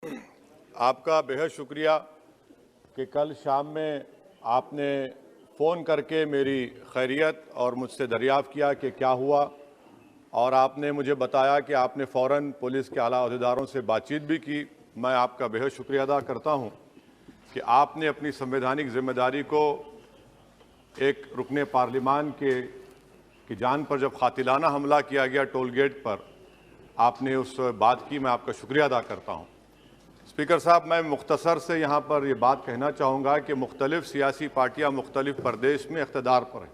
आपका बेहद शुक्रिया कि कल शाम में आपने फ़ोन करके मेरी खैरियत और मुझसे दरियाफ़्त किया कि क्या हुआ, और आपने मुझे बताया कि आपने फ़ौरन पुलिस के आला अहदेदारों से बातचीत भी की। मैं आपका बेहद शुक्रिया अदा करता हूं कि आपने अपनी संवैधानिक जिम्मेदारी को एक रुकने पार्लिमान की जान पर जब कातिलाना हमला किया गया टोल गेट पर, आपने उस बात की मैं आपका शुक्रिया अदा करता हूं। स्पीकर साहब, मैं मुख्तसर से यहाँ पर ये बात कहना चाहूँगा कि मुख्तलिफ सियासी पार्टियाँ मुख्तलिफ प्रदेश में इक़्तिदार पर हैं।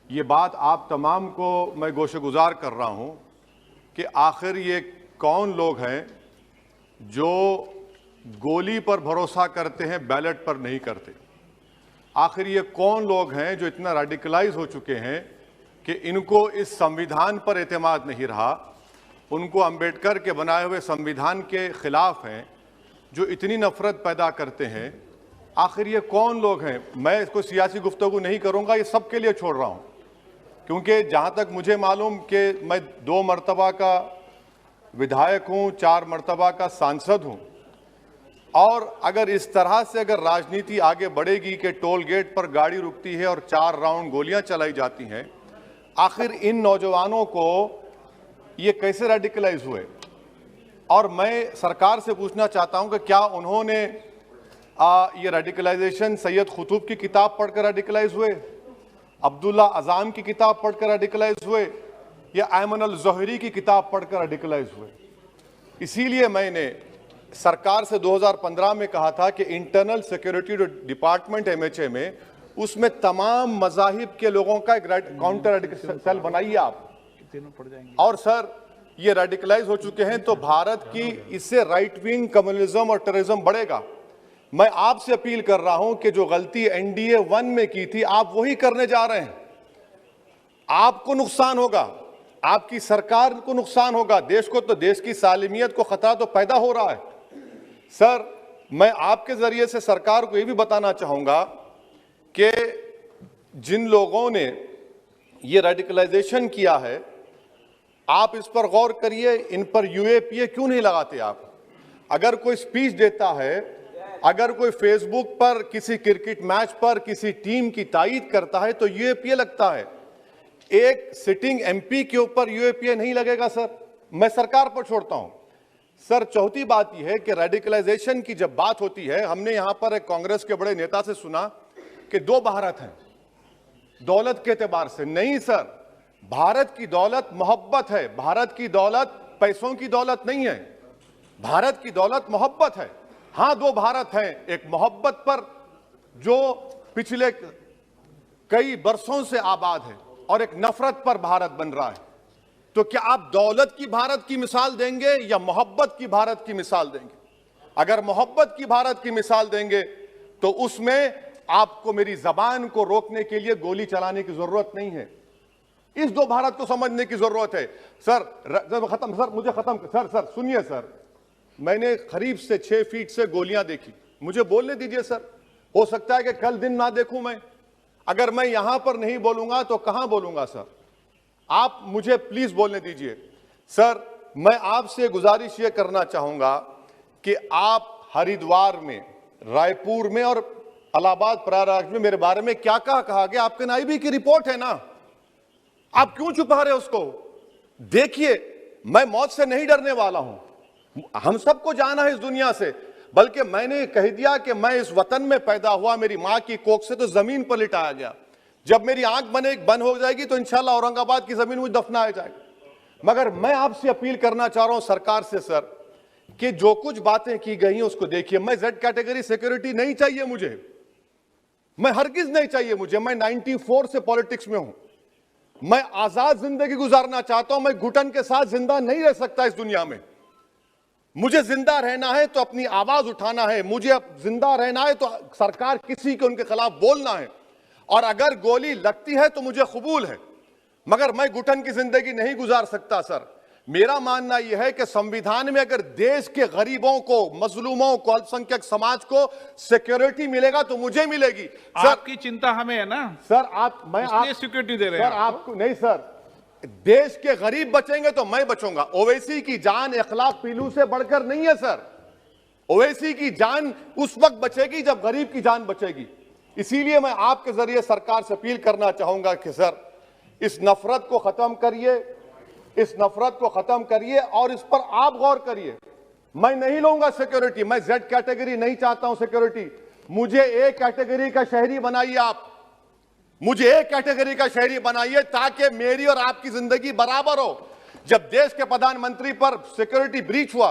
ये बात आप तमाम को मैं गोशेगुजार कर रहा हूँ कि आखिर ये कौन लोग हैं जो गोली पर भरोसा करते हैं, बैलेट पर नहीं करते। आखिर ये कौन लोग हैं जो इतना रेडिकलाइज हो चुके हैं कि इनको इस संविधान पर एतमाद नहीं रहा, उनको अंबेडकर के बनाए हुए संविधान के खिलाफ हैं, जो इतनी नफरत पैदा करते हैं। आखिर ये कौन लोग हैं? मैं इसको सियासी गुफ्तगू नहीं करूंगा, ये सबके लिए छोड़ रहा हूं, क्योंकि जहां तक मुझे मालूम कि मैं 2 मरतबा का विधायक हूं, 4 मरतबा का सांसद हूं, और अगर इस तरह से अगर राजनीति आगे बढ़ेगी कि टोल गेट पर गाड़ी रुकती है और 4 राउंड गोलियां चलाई जाती हैं, आखिर इन नौजवानों को ये कैसे रेडिकलाइज हुए? और मैं सरकार से पूछना चाहता हूं कि क्या उन्होंने ये रेडिकलाइजेशन सैयद कुतुब की किताब पढ़कर रेडिकलाइज हुए, अब्दुल्ला अज़ाम की किताब पढ़कर रेडिकलाइज हुए, या अयमन अल ज़ोहरी की किताब पढ़कर रेडिकलाइज हुए? इसीलिए मैंने सरकार से 2015 में कहा था कि इंटरनल सिक्योरिटी डिपार्टमेंट MHA में उसमें तमाम मज़ाहिब के लोगों का एक काउंटर रेडिकल सेल बनाइए आप। और सर, ये रेडिकलाइज हो चुके हैं तो भारत की इससे राइट विंग कम्युनिज्म और टेररिज्म बढ़ेगा। मैं आपसे अपील कर रहा हूं कि जो गलती NDA 1 में की थी आप वही करने जा रहे हैं। आपको नुकसान होगा, आपकी सरकार को नुकसान होगा, देश को तो, देश की सालिमियत को खतरा तो पैदा हो रहा है। सर, मैं आपके जरिए से सरकार को यह भी बताना चाहूंगा कि जिन लोगों ने ये रेडिकलाइजेशन किया है, आप इस पर गौर करिए, इन पर UAPA क्यों नहीं लगाते आप? अगर कोई स्पीच देता है, अगर कोई फेसबुक पर किसी क्रिकेट मैच पर किसी टीम की तायीद करता है तो UAPA लगता है। एक सिटिंग MP के ऊपर UAPA नहीं लगेगा सर। मैं सरकार पर छोड़ता हूं। सर, चौथी बात यह है कि रेडिकलाइजेशन की जब बात होती है, हमने यहां पर एक कांग्रेस के बड़े नेता से सुना कि 2 भारत हैं दौलत के एतबार से। नहीं सर, भारत की दौलत मोहब्बत है। भारत की दौलत पैसों की दौलत नहीं है, भारत की दौलत मोहब्बत है। हां, 2 भारत हैं, एक मोहब्बत पर जो पिछले कई बरसों से आबाद है, और एक नफरत पर भारत बन रहा है। तो क्या आप दौलत की भारत की मिसाल देंगे या मोहब्बत की भारत की मिसाल देंगे? अगर मोहब्बत की भारत की मिसाल देंगे तो उसमें आपको मेरी जबान को रोकने के लिए गोली चलाने की जरूरत नहीं है। इस 2 भारत को समझने की जरूरत है। सर, खत्म सर, मुझे खत्म सर सुनिए सर, मैंने करीब से 6 फीट से गोलियां देखी, मुझे बोलने दीजिए सर। हो सकता है कि कल दिन ना देखूं मैं। अगर मैं यहां पर नहीं बोलूंगा तो कहां बोलूंगा सर? आप मुझे प्लीज बोलने दीजिए। सर, मैं आपसे गुजारिश यह करना चाहूंगा कि आप हरिद्वार में, रायपुर में और इलाहाबाद प्रयागराज में मेरे बारे में क्या कहा गया, आपके नाईबी की रिपोर्ट है ना, आप क्यों छुपा रहे उसको? देखिए, मैं मौत से नहीं डरने वाला हूं, हम सबको जाना है इस दुनिया से, बल्कि मैंने कह दिया कि मैं इस वतन में पैदा हुआ, मेरी मां की कोख से तो जमीन पर लिटाया गया। जब मेरी आंख बंद हो जाएगी तो इंशाल्लाह औरंगाबाद की जमीन मुझे दफनाया जाएगा। मगर मैं आपसे अपील करना चाह रहा हूं सरकार से सर, कि जो कुछ बातें की गई हैं उसको देखिए। मैं Z कैटेगरी सिक्योरिटी नहीं चाहिए मुझे, मैं हरगिज नहीं चाहिए मुझे। मैं 94 से पॉलिटिक्स में हूं, मैं आजाद जिंदगी गुजारना चाहता हूं। मैं घुटन के साथ जिंदा नहीं रह सकता इस दुनिया में। मुझे जिंदा रहना है तो अपनी आवाज उठाना है, मुझे अब जिंदा रहना है तो सरकार किसी के उनके खिलाफ बोलना है, और अगर गोली लगती है तो मुझे कबूल है, मगर मैं घुटन की जिंदगी नहीं गुजार सकता सर। मेरा मानना यह है कि संविधान में अगर देश के गरीबों को, मजलूमों को, अल्पसंख्यक समाज को सिक्योरिटी मिलेगा तो मुझे मिलेगी। सर, आपकी चिंता हमें है ना सर, इसलिए सिक्योरिटी दे रहे हैं सर। आपको नहीं सर, देश के गरीब बचेंगे तो मैं बचूंगा। ओवैसी की जान इखलाक पीलू से बढ़कर नहीं है सर। ओवैसी की जान उस वक्त बचेगी जब गरीब की जान बचेगी। इसीलिए मैं आपके जरिए सरकार से अपील करना चाहूंगा कि सर, इस नफरत को खत्म करिए, इस नफरत को खत्म करिए और इस पर आप गौर करिए। मैं नहीं लूंगा सिक्योरिटी, मैं जेड कैटेगरी नहीं चाहता हूं सिक्योरिटी। मुझे ए कैटेगरी का शहरी बनाइए आप, मुझे ए कैटेगरी का शहरी बनाइए ताकि मेरी और आपकी जिंदगी बराबर हो। जब देश के प्रधानमंत्री पर सिक्योरिटी ब्रीच हुआ,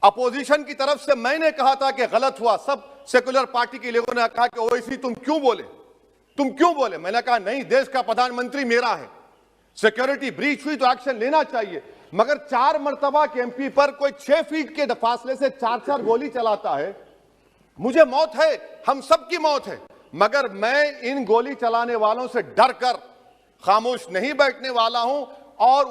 अपोजिशन की तरफ से मैंने कहा था कि गलत हुआ, सब सेकुलर पार्टी के लोगों ने कहा कि ओवैसी तुम क्यों बोले, तुम क्यों बोले। मैंने कहा नहीं, देश का प्रधानमंत्री मेरा है, सिक्योरिटी ब्रीच हुई तो एक्शन लेना चाहिए। मगर 4 मर्तबा के एमपी पर कोई 6 फीट के फासले से 4-4 गोली चलाता है। मुझे मौत है, हम सबकी मौत है, मगर मैं इन गोली चलाने वालों से डर कर खामोश नहीं बैठने वाला हूं। और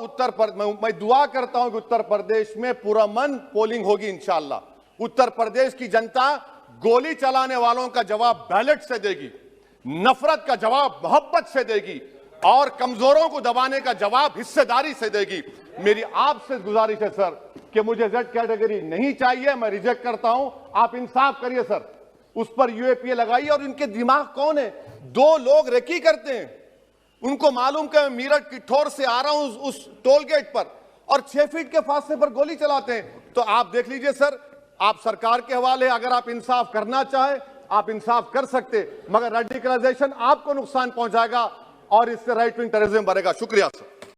मैं दुआ करता हूं कि उत्तर प्रदेश में पुरअमन पोलिंग होगी इंशाअल्लाह। उत्तर प्रदेश की जनता गोली चलाने वालों का जवाब बैलेट से देगी, नफरत का जवाब मोहब्बत से देगी और कमजोरों को दबाने का जवाब हिस्सेदारी से देगी। मेरी आपसे गुजारिश है सर कि मुझे जेड कैटेगरी नहीं चाहिए, मैं रिजेक्ट करता हूं। आप इंसाफ करिए सर, उस पर यूएपीए लगाइए। और इनके दिमाग कौन है, 2 लोग रेकी करते हैं, उनको मालूम कि मैं मीरठ किठौर से आ रहा हूं उस टोल गेट पर, और 6 फीट के फासले पर गोली चलाते हैं। तो आप देख लीजिए सर, आप सरकार के हवाले, अगर आप इंसाफ करना चाहें आप इंसाफ कर सकते, मगर रेडिकलाइजेशन आपको नुकसान पहुंचाएगा और इससे राइट विंग टेररिज्म बढ़ेगा। शुक्रिया सर।